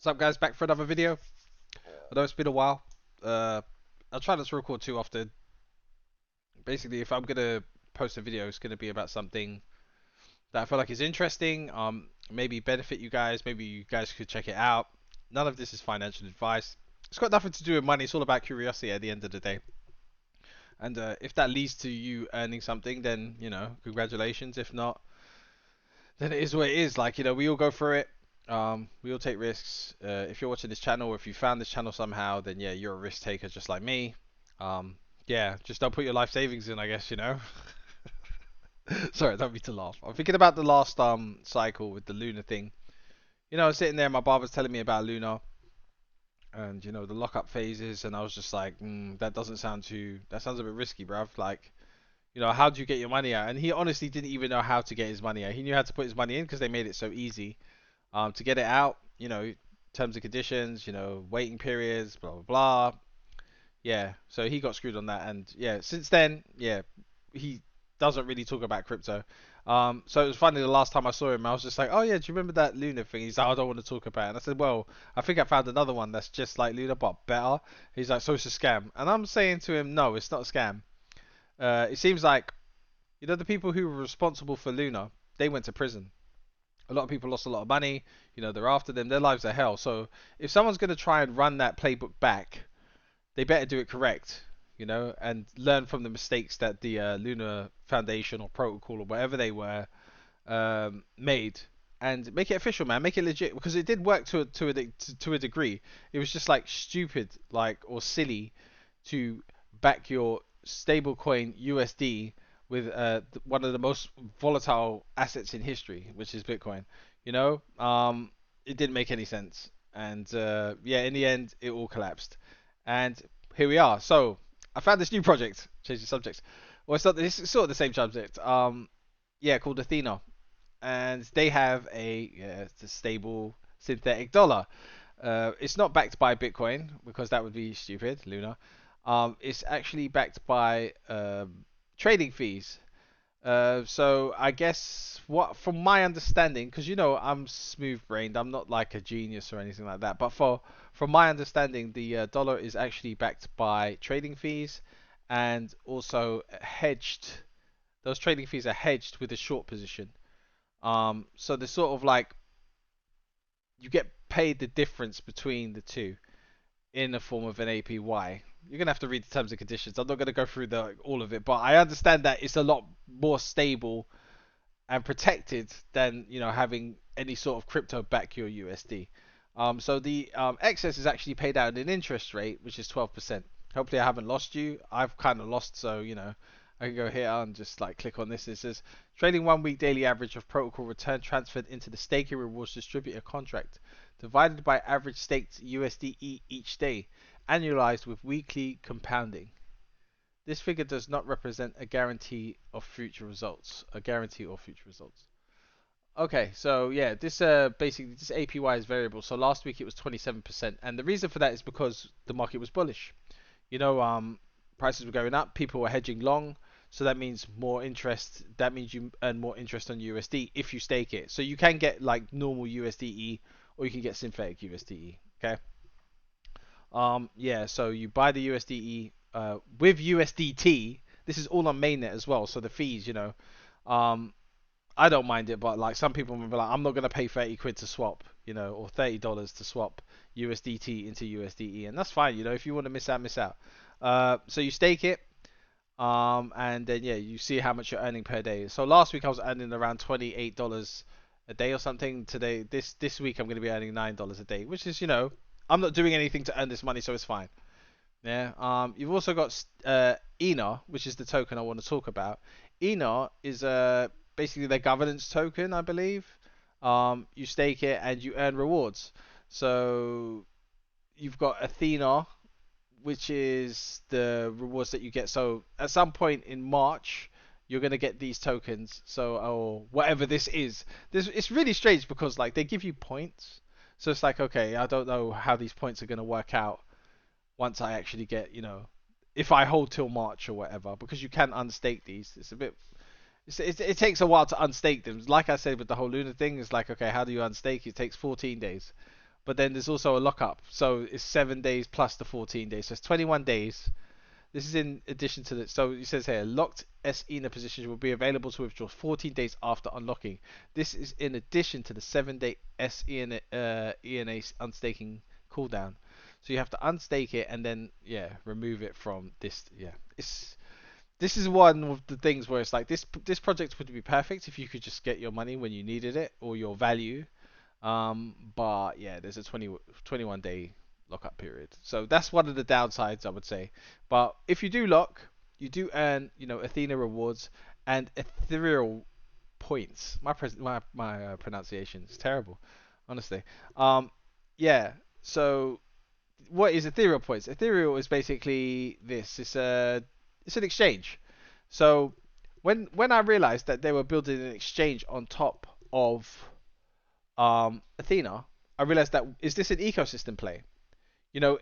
What's up, guys? Back for another video. I know it's been a while. I'll try not to record too often. Basically, if I'm gonna post a video, it's gonna be about something that I feel like is interesting. Maybe benefit you guys. Maybe you guys could check it out. None of this is financial advice. It's got nothing to do with money. It's all about curiosity at the end of the day. And if that leads to you earning something, then congratulations. If not, then it is what it is. Like, we all go through it. We all take risks. If you're watching this channel, or if you found this channel somehow, then yeah, you're a risk taker just like me. Yeah, just don't put your life savings in, I guess. Sorry, I don't mean to laugh. I'm thinking about the last cycle with the Luna thing. I was sitting there, my barber's telling me about Luna and the lockup phases, and I was just like, that doesn't sound too. That sounds a bit risky, bruv. Like, how do you get your money out? And he honestly didn't even know how to get his money out. He knew how to put his money in because they made it so easy. To get it out, terms and conditions, waiting periods, blah blah blah. Yeah, so he got screwed on that, and yeah, since then, yeah, he doesn't really talk about crypto. So it was funny the last time I saw him, I was just like, oh yeah, do you remember that Luna thing? He's like, I don't want to talk about it. And I said, well, I think I found another one that's just like Luna but better. He's like, so it's a scam, and I'm saying to him, no, it's not a scam. It seems like the people who were responsible for Luna, they went to prison. A lot of people lost a lot of money. They're after them. Their lives are hell. So if someone's going to try and run that playbook back, they better do it correct, and learn from the mistakes that the Luna Foundation or protocol or whatever they were made, and make it official, man. Make it legit, because it did work to a degree. It was just like stupid, like, or silly to back your stablecoin USD with one of the most volatile assets in history, which is Bitcoin. It didn't make any sense, and yeah, in the end, it all collapsed, and here we are. So I found this new project. Change the subject. Well, it's not. It's sort of the same subject. Yeah, called Athena, and they have it's a stable synthetic dollar. It's not backed by Bitcoin because that would be stupid, Luna. It's actually backed by trading fees. So I guess from my understanding, because I'm smooth-brained, I'm not like a genius or anything like that. But from my understanding, the dollar is actually backed by trading fees, and also hedged. Those trading fees are hedged with a short position. So they're sort of like you get paid the difference between the two in the form of an APY. You're gonna have to read the terms and conditions. I'm not gonna go through all of it, but I understand that it's a lot more stable and protected than having any sort of crypto back your USD. So the excess is actually paid out at an interest rate, which is 12%. Hopefully, I haven't lost you. I've kind of lost, so I can go here and just like click on this. It says trading 1 week daily average of protocol return transferred into the staking rewards distributor contract, divided by average staked USDE each day, annualized with weekly compounding. This figure does not represent a guarantee of future results. A guarantee of future results. Okay, so yeah, this basically this APY is variable. So last week it was 27%, and the reason for that is because the market was bullish. Prices were going up, people were hedging long, so that means more interest. That means you earn more interest on USD if you stake it. So you can get like normal USDE, or you can get synthetic USDE. Okay. Yeah, so you buy the USDE with USDT. This is all on mainnet as well, so the fees, um, I don't mind it, but like some people will be like, I'm not gonna pay 30 quid to swap, or $30 to swap USDT into USDE, and that's fine, if you want to miss out, miss out. So you stake it, and then yeah, you see how much you're earning per day. So last week I was earning around $28 a day or something. Today, this week I'm gonna be earning $9 a day, which is I'm not doing anything to earn this money, so it's fine. Yeah. You've also got ENA, which is the token I want to talk about. ENA is basically their governance token, I believe. You stake it and you earn rewards. So you've got Athena, which is the rewards that you get. So at some point in March, you're gonna get these tokens. So, or whatever this is. It's really strange because like they give you points. So it's like, okay, I don't know how these points are gonna work out once I actually get, if I hold till March or whatever, because you can unstake these. It's a bit, it takes a while to unstake them. Like I said with the whole Luna thing, it's like, okay, how do you unstake? It takes 14 days. but then there's also a lockup. So it's 7 days plus the 14 days. So it's 21 days. This is in addition to the. So it says here, locked SENA positions will be available to withdraw 14 days after unlocking. This is in addition to the 7-day SENA ENA unstaking cooldown. So you have to unstake it and then remove it from this. Yeah, this is one of the things where it's like this project would be perfect if you could just get your money when you needed it or your value. But yeah, there's a 21 day lockup period. So that's one of the downsides, I would say. But if you do lock, you do earn, Athena rewards and ethereal points. My pronunciation is terrible, honestly. Um, yeah. So what is ethereal points? Ethereal is basically this. It's an exchange. So when I realized that they were building an exchange on top of Athena, I realized that is this an ecosystem play?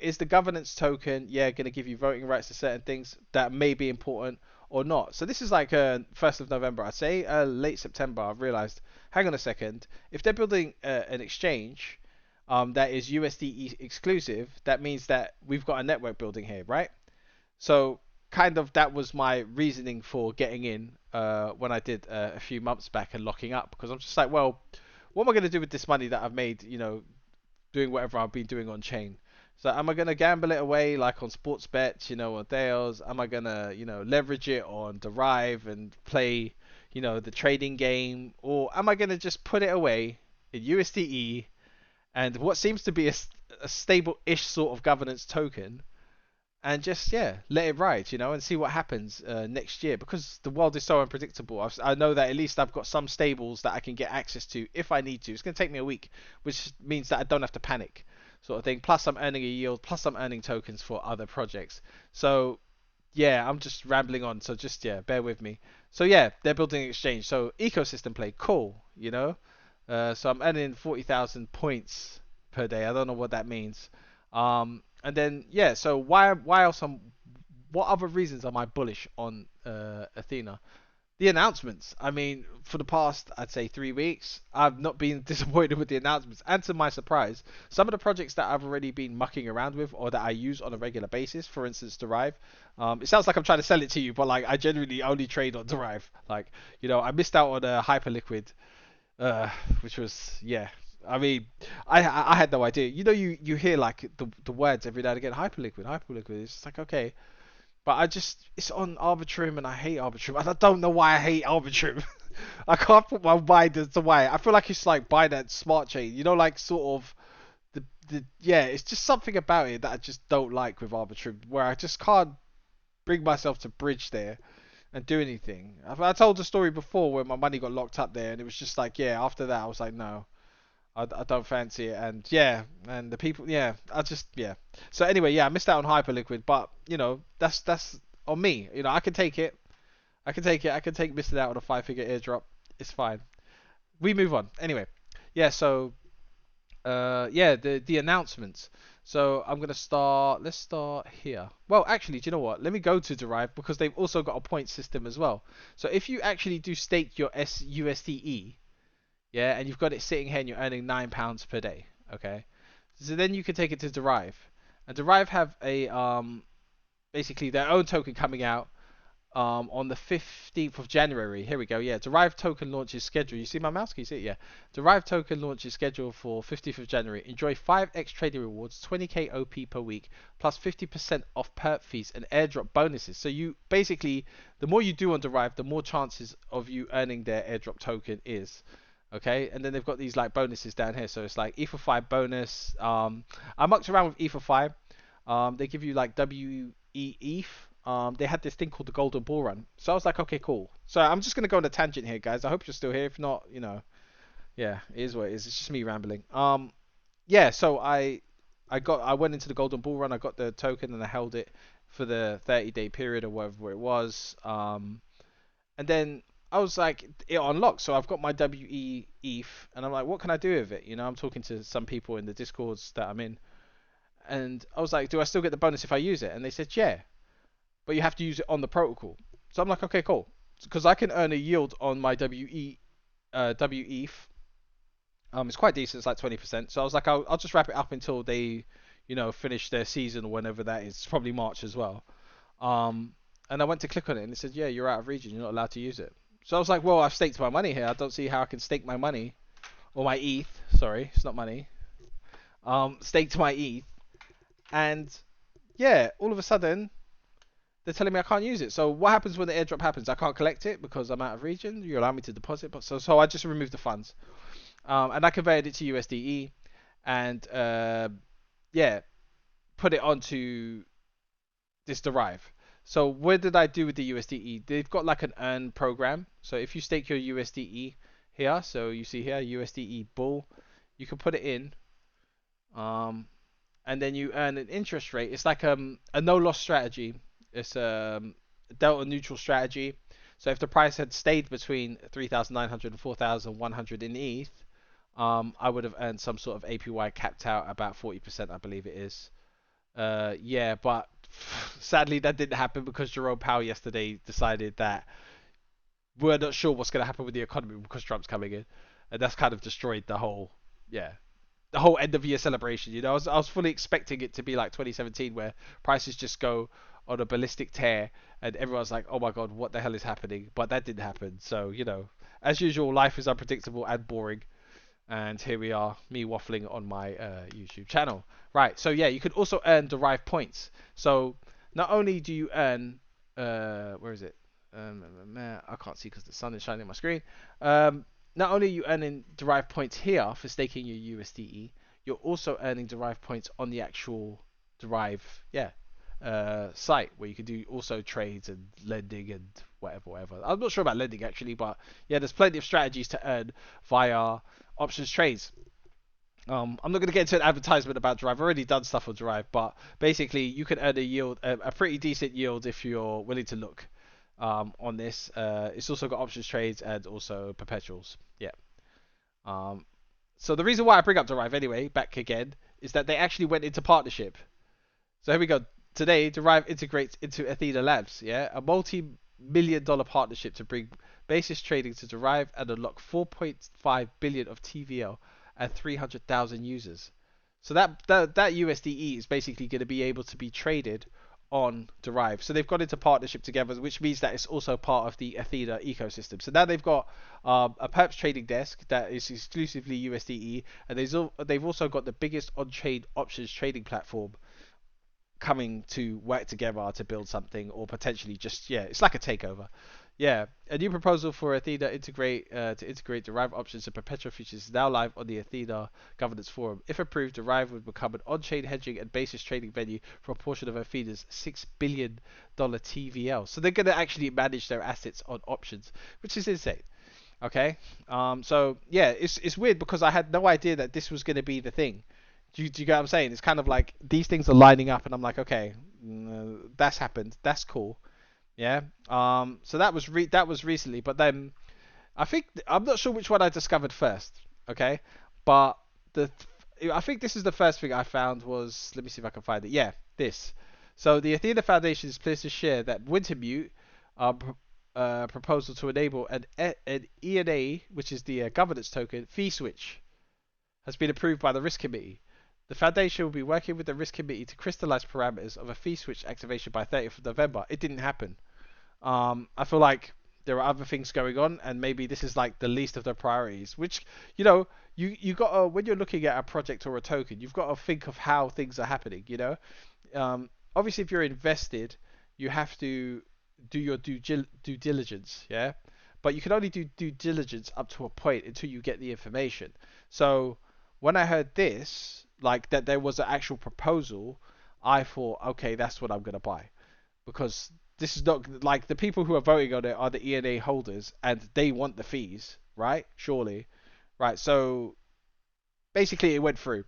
Is the governance token, going to give you voting rights to certain things that may be important or not? So this is like 1st of November, I'd say, late September. I've realized, hang on a second, if they're building an exchange that is USDE exclusive, that means that we've got a network building here, right? So kind of that was my reasoning for getting in when I did a few months back and locking up, because I'm just like, well, what am I going to do with this money that I've made, doing whatever I've been doing on chain? So am I going to gamble it away like on sports bets, on Deos? Am I going to, leverage it on Derive and play, the trading game? Or am I going to just put it away in USDE and what seems to be a stable-ish sort of governance token and just let it ride, and see what happens next year, because the world is so unpredictable. I know that at least I've got some stables that I can get access to if I need to. It's going to take me a week, which means that I don't have to panic, sort of thing. Plus I'm earning a yield, plus I'm earning tokens for other projects. So I'm just rambling on, so just bear with me. So they're building an exchange, so ecosystem play, cool. So I'm earning 40,000 points per day. I don't know what that means. And then so why else what other reasons am I bullish on Athena? The announcements. I mean, for the past, I'd say 3 weeks, I've not been disappointed with the announcements. And to my surprise, some of the projects that I've already been mucking around with or that I use on a regular basis, for instance, Derive. It sounds like I'm trying to sell it to you, but like I generally only trade on Derive. Like, I missed out on a Hyperliquid, uh, which was I mean, I had no idea. You hear like the words every now and again, Hyperliquid, Hyperliquid. It's just like, okay, but it's on Arbitrum and I hate Arbitrum. And I don't know why I hate Arbitrum. I can't put my mind as to why. I feel like it's like Binance Smart Chain. Like sort of it's just something about it that I just don't like with Arbitrum, where I just can't bring myself to bridge there and do anything. I told the story before where my money got locked up there, and it was just like, after that I was like, no. I don't fancy it, and and the people, I just, So anyway, I missed out on Hyperliquid, but that's on me. I can take it. I can take it. I can take missing out on a 5-figure airdrop. It's fine. We move on. Anyway, so the announcements. So I'm gonna start. Let's start here. Well, actually, do you know what? Let me go to Derive, because they've also got a point system as well. So if you actually do stake your USDE, and you've got it sitting here and you're earning £9 per day, okay? So then you can take it to Derive, and Derive have a basically their own token coming out on the 15th of January. Here we go. Derive token launch is scheduled. You see my mouse? Can you see it? Yeah. Derive token launch is scheduled for 15th of January. Enjoy 5x trading rewards, 20k OP per week, plus 50% off perp fees and airdrop bonuses. So you basically, the more you do on Derive, the more chances of you earning their airdrop token is. Okay, and then they've got these like bonuses down here. So it's like Ether5 bonus. I mucked around with Ether5. They give you like WEETH. They had this thing called the Golden Bull Run. So I was like, okay, cool. So I'm just gonna go on a tangent here, guys. I hope you're still here. If not, it is what it is. It's just me rambling. So I went into the Golden Bull Run. I got the token and I held it for the 30-day period or whatever it was. And then I was like, it unlocked. So I've got my WEETH, and I'm like, what can I do with it? I'm talking to some people in the Discords that I'm in, and I was like, do I still get the bonus if I use it? And they said, yeah, but you have to use it on the protocol. So I'm like, okay, cool, because I can earn a yield on my WEETH It's quite decent. It's like 20%. So I was like, I'll just wrap it up until they, finish their season or whenever that is. It's probably March as well. Um, and I went to click on it and it said, yeah, you're out of region. You're not allowed to use it. So I was like, well, I've staked my money here. I don't see how I can stake my money or my ETH. Sorry, it's not money. Staked my ETH, and yeah, all of a sudden they're telling me I can't use it. So what happens when the airdrop happens? I can't collect it because I'm out of region. You allow me to deposit, but so I just removed the funds, and I converted it to USDE, and yeah, put it onto this Derive. So what did I do with the USDE? They've got like an earn program. So if you stake your USDE here, so you see here USDE bull, you can put it in, um, and then you earn an interest rate. It's like a no loss strategy. It's a delta neutral strategy. So if the price had stayed between 3,900 and 4,100 in ETH, I would have earned some sort of APY capped out about 40%, I believe it is. Yeah, but sadly that didn't happen because Jerome Powell yesterday decided that we're not sure what's going to happen with the economy because Trump's coming in, and that's kind of destroyed yeah, the whole end of year celebration. I was fully expecting it to be like 2017 where prices just go on a ballistic tear and everyone's like, oh my god, what the hell is happening? But that didn't happen. So as usual, life is unpredictable and boring. And here we are, me waffling on my YouTube channel. Right, so yeah, you could also earn derived points. So not only do you earn, where is it? I can't see because the sun is shining on my screen. Not only are you earning derived points here for staking your USDE, you're also earning derived points on the actual Derive, site where you can do also trades and lending and whatever. I'm not sure about lending actually, but yeah, there's plenty of strategies to earn via options trades. I'm not going to get into an advertisement about Derive. I've already done stuff on Derive, but basically you can earn a yield, a pretty decent yield if you're willing to look on this. It's also got options trades and also perpetuals. Yeah. Um, so the reason why I bring up Derive anyway, back again, is that they actually went into partnership. So here we go. Today, Derive integrates into Athena Labs, yeah, a multi-million-dollar partnership to bring basis trading to Derive and unlock 4.5 billion of TVL and 300,000 users. So that USDE is basically going to be able to be traded on Derive. So they've got into partnership together, which means that it's also part of the Athena ecosystem. So now they've got a perps trading desk that is exclusively USDE, and they've also got the biggest on-chain options trading platform coming to work together to build something, or potentially just, yeah, it's like a takeover. Yeah, a new proposal for Athena to integrate Derive options and perpetual futures is now live on the Athena governance forum. If approved, Derive would become an on-chain hedging and basis trading venue for a portion of Athena's $6 billion TVL. So they're going to actually manage their assets on options, which is insane. Okay, so yeah, it's weird because I had no idea that this was going to be the thing. Do you get what I'm saying? It's kind of like these things are lining up, and I'm like, okay, that's happened. That's cool. Yeah. So that was recently, but then I think I'm not sure which one I discovered first. Okay, but I think this is the first thing I found was, let me see if I can find it. Yeah, this. So the Athena Foundation is pleased to share that Wintermute proposal to enable an ENA, which is the governance token fee switch, has been approved by the risk committee. The foundation will be working with the risk committee to crystallize parameters of a fee switch activation by 30th of November. It didn't happen. I feel like there are other things going on, and maybe this is like the least of the priorities. Which, you got to, when you're looking at a project or a token, you've got to think of how things are happening. Obviously, if you're invested, you have to do your due diligence, yeah. But you can only do due diligence up to a point until you get the information. So when I heard this, like that there was an actual proposal, I thought, okay, that's what I'm gonna buy, because this is not like the people who are voting on it are the ENA holders and they want the fees, right? Surely, right? So basically, it went through,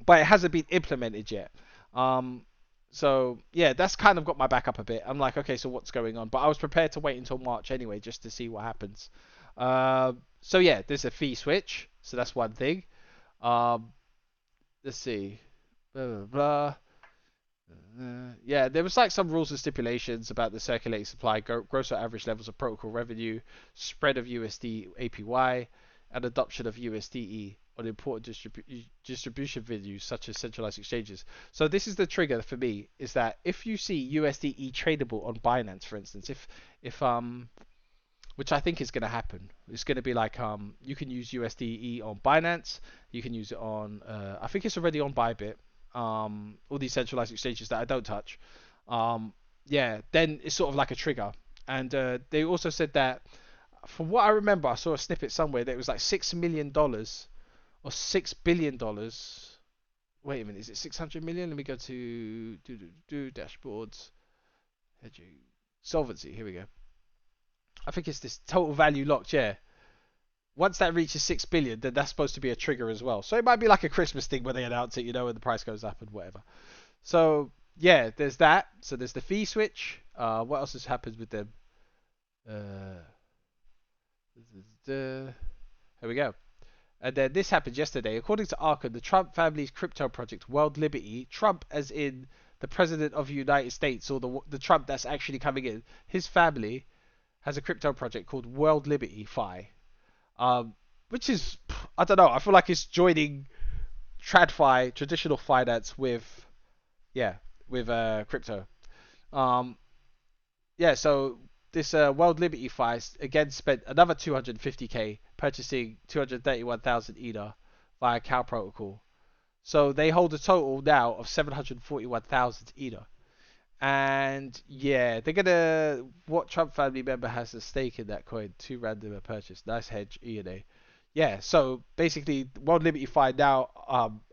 but it hasn't been implemented yet. Um, so yeah, that's kind of got my back up a bit. I'm like, okay, so what's going on? But I was prepared to wait until March anyway, just to see what happens. So yeah, there's a fee switch, so that's one thing. Um, let's see, blah blah blah. Yeah, there was like some rules and stipulations about the circulating supply, gross or average levels of protocol revenue, spread of USD APY, and adoption of USDE on important distribution venues such as centralized exchanges. So this is the trigger for me, is that if you see USDE tradable on Binance, for instance, if which I think is going to happen. It's going to be like you can use USDE on Binance, you can use it on I think it's already on Bybit, all these centralized exchanges that I don't touch. Yeah, then it's sort of like a trigger. And they also said that, from what I remember, I saw a snippet somewhere that it was like $6 million or $6 billion. Wait a minute, is it 600 million? Let me go to dashboards, hedging, solvency. Here we go. I think it's this total value locked. Yeah. Once that reaches 6 billion, then that's supposed to be a trigger as well. So it might be like a Christmas thing where they announce it, when the price goes up and whatever. So yeah, there's that. So there's the fee switch. What else has happened with them? Uh, here we go. And then this happened yesterday. According to Arkham, the Trump family's crypto project, World Liberty, Trump as in the President of the United States, or the Trump that's actually coming in, his family has a crypto project called World Liberty Fi, which is, I don't know, I feel like it's joining TradFi, traditional finance, with, yeah, with crypto. Um, yeah, so this World Liberty Fi again spent another 250k purchasing 231,000 Ether via Cow Protocol. So they hold a total now of 741,000 Ether. And yeah, they're gonna. What Trump family member has a stake in that coin? Too random a purchase. Nice hedge, E&A. Yeah. So basically, World Liberty Fi now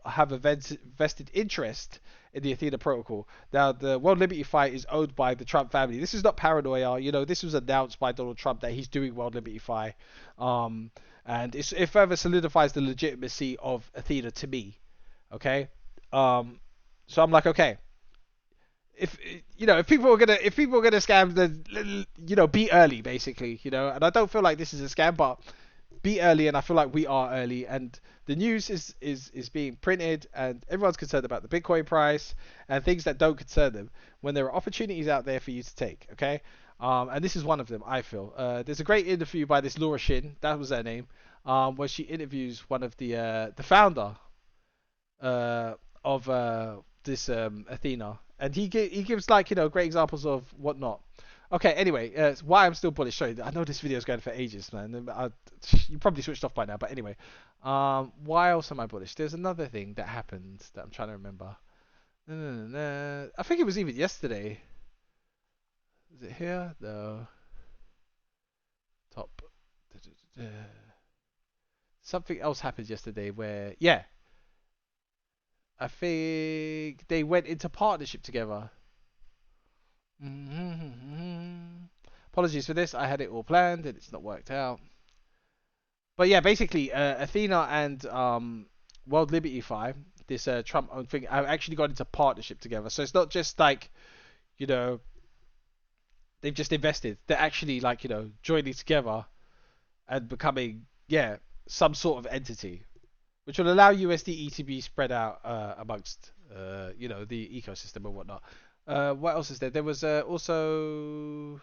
have a vested interest in the Athena protocol. Now, the World Liberty Fi is owned by the Trump family. This is not paranoia. This was announced by Donald Trump that he's doing World Liberty Fi, and it further solidifies the legitimacy of Athena to me. Okay. So I'm like, okay, if people are gonna scam, then be early, basically, and I don't feel like this is a scam, but be early, and I feel like we are early, and the news is being printed, and everyone's concerned about the Bitcoin price and things that don't concern them, when there are opportunities out there for you to take. Okay. And this is one of them, I feel. There's a great interview by this Laura Shin, that was her name, where she interviews one of the founder uh, of this Athena, and he gives, like, great examples of whatnot. Okay, anyway, why I'm still bullish. Sorry, I know this video is going for ages, man. You probably switched off by now, but anyway, why else am I bullish? There's another thing that happened that I'm trying to remember. I think it was even yesterday. Is it here? No. Top. Something else happened yesterday where, yeah, I think they went into partnership together. Apologies for this. I had it all planned and it's not worked out. But yeah, basically, Athena and World Liberty Fi, this Trump-owned thing, have actually got into partnership together. So it's not just like, you know, they've just invested. They're actually, like, joining together and becoming, yeah, some sort of entity, which will allow USDE to be spread out amongst, the ecosystem and whatnot. What else is there? There was also.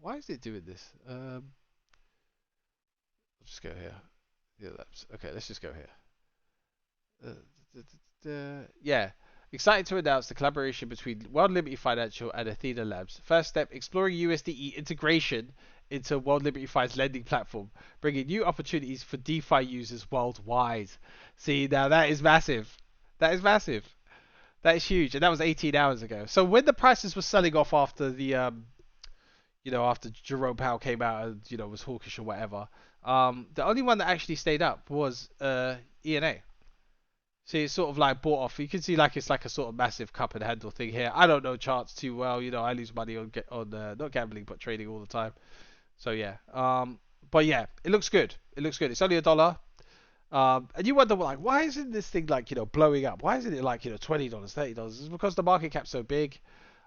Why is it doing this? Let's just go here. Yeah, okay, let's just go here. Yeah. Excited to announce the collaboration between World Liberty Financial and Athena Labs. First step, exploring USDE integration into World Liberty Fi's lending platform, bringing new opportunities for DeFi users worldwide. See, now that is massive. That is massive. That is huge, and that was 18 hours ago. So when the prices were selling off after after Jerome Powell came out and was hawkish or whatever, the only one that actually stayed up was ENA. See, it's sort of like bought off. You can see, like, it's like a sort of massive cup and handle thing here. I don't know charts too well. I lose money on not gambling but trading all the time. So yeah. But yeah, it looks good. It looks good. It's only $1. And you wonder, like, why isn't this thing, like, blowing up? Why isn't it like, $20, $30? It's because the market cap's so big.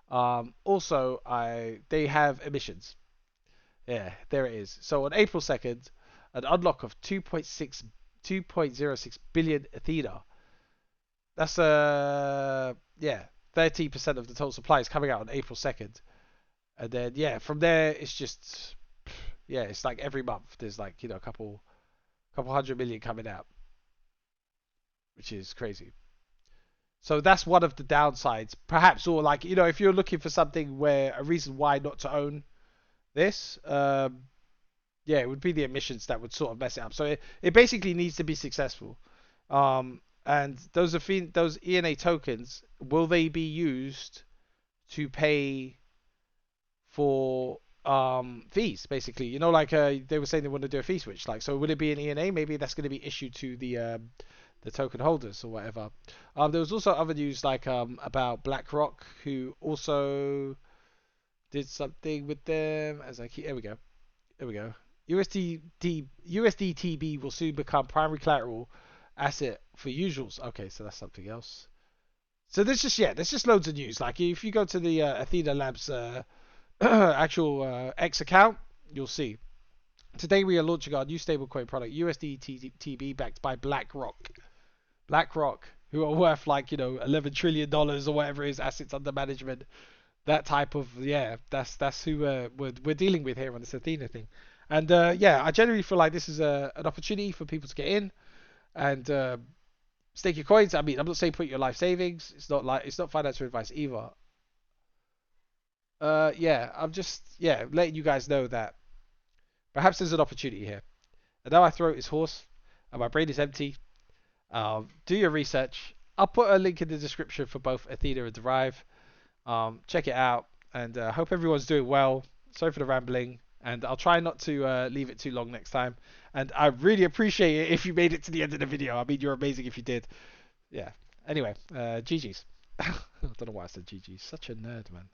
Also, they have emissions. Yeah, there it is. So on April 2nd, an unlock of 2.06 billion Athena. That's 13% of the total supply is coming out on April 2nd. And then, yeah, from there it's just Yeah, it's like every month there's like a couple 100 million coming out, which is crazy. So that's one of the downsides, perhaps, or like if you're looking for something where a reason why not to own this, yeah, it would be the emissions that would sort of mess it up. So it basically needs to be successful. And those ENA tokens, will they be used to pay for fees? Basically, like they were saying they want to do a fee switch. Like, so would it be an ENA? Maybe that's going to be issued to the token holders or whatever. There was also other news like about BlackRock, who also did something with them. As I keep, here we go. There we go. USDTB will soon become primary collateral asset for usuals. Okay, so that's something else. So there's just loads of news. Like if you go to the Athena Labs actual X account, you'll see. Today we are launching our new stablecoin product, USDTB, backed by BlackRock. BlackRock, who are worth like $11 trillion or whatever it is, assets under management. That type of, yeah, that's who we're dealing with here on this Athena thing. And yeah, I generally feel like this is an opportunity for people to get in and stake your coins. I mean, I'm not saying put your life savings. It's not financial advice either. Yeah, I'm just letting you guys know that perhaps there's an opportunity here. And now my throat is hoarse and my brain is empty. Do your research. I'll put a link in the description for both Athena and Derive. Check it out, and hope everyone's doing well. Sorry for the rambling, and I'll try not to leave it too long next time. And I really appreciate it if you made it to the end of the video. I mean, you're amazing if you did. Yeah. Anyway, GG's. I don't know why I said GG's. Such a nerd, man.